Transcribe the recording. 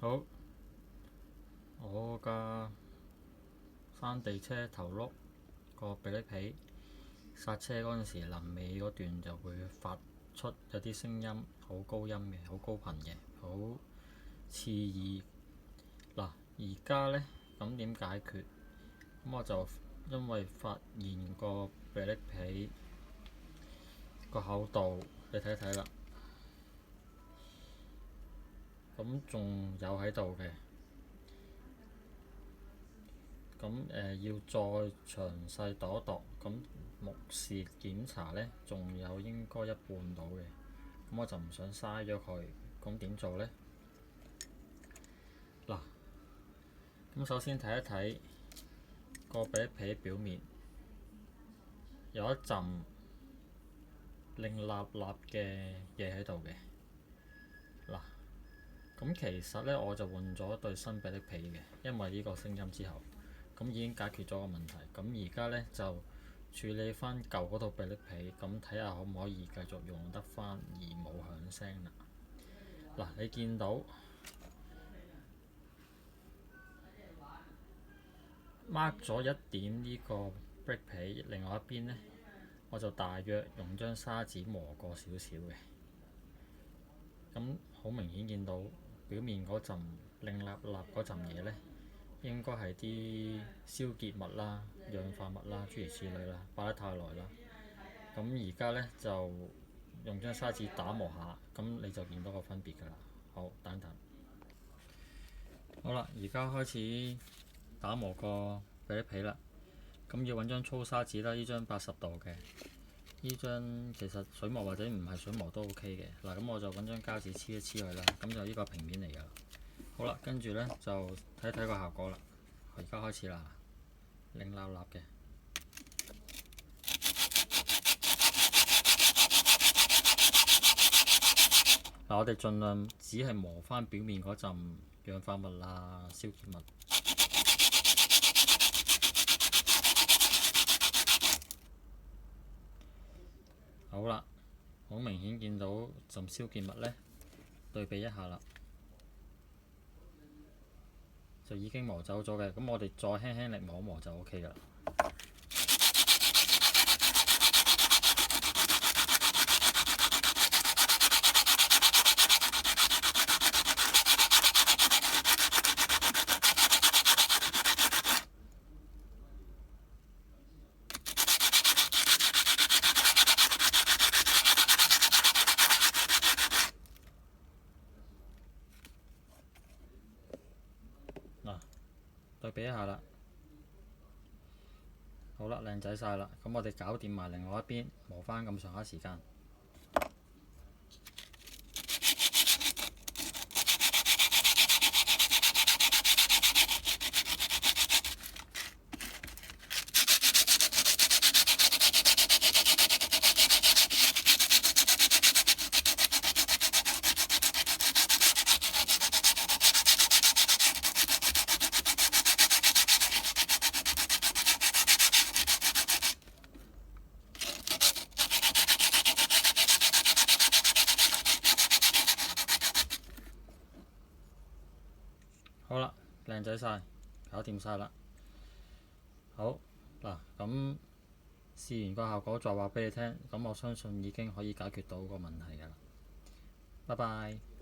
好，我架山地車頭轆個避力皮剎車嗰陣時，臨尾嗰段就會發出有啲聲音，好高音嘅，好高頻嘅，好刺耳。嗱，而家呢，咁點解決？咁我就因為發現個避力皮個厚度，你睇睇啦，咁仲有喺度嘅。咁要再詳細度一度，咁目視檢查呢，仲有應該一半到嘅，咁我就唔想嘥咗佢，咁點做呢？嗱，咁首先睇一睇個避力皮表面有一陣令立立嘅嘢喺度嘅。嗱，咁其實呢，我就換咗對新避力皮嘅，因為呢個聲音之後，咁已經解決咗個問題。咁而家呢，就處理翻舊嗰套避力皮，咁睇下可唔可以繼續用得翻而冇響聲啦。嗱，你見到 mark 咗一點呢個 brake 皮，另外一邊呢，我就大約用張砂紙磨過少少嘅。咁好明顯見到表面嗰陣令立立嗰陣嘢呢，應該係啲燒結物啦、氧化物啦，諸如此類啦，擺得太耐啦。咁而家呢，就用張砂紙打磨下，咁你就見到個分別㗎啦。好，等等。好啦，而家開始打磨個避力皮啦。咁要揾張粗砂紙啦，呢張80度嘅。呢張其實水磨或者唔係水磨都 OK 嘅。嗱，咁我就揾張膠紙黐一黐佢啦。咁就呢個平面嚟㗎。好啦，跟住呢，就睇睇個效果啦。而家開始啦，擰立立嘅。嗱，我哋盡量只係磨翻表面嗰陣氧化物啊、燒結物。好啦，好明顯見到陣燒結物呢，對比一下啦，就已經磨走咗嘅。咁我哋再輕輕力磨一磨就 OK 㗎啦。嗱，對比一下啦，好啦，靚仔晒啦。咁我哋搞掂埋另外一邊，磨翻咁上下時間。好啦，靚仔晒，搞掂晒啦。好嗱，咁試完個效果再話俾你聽。咁我相信已經可以解決到個問題㗎啦。拜拜。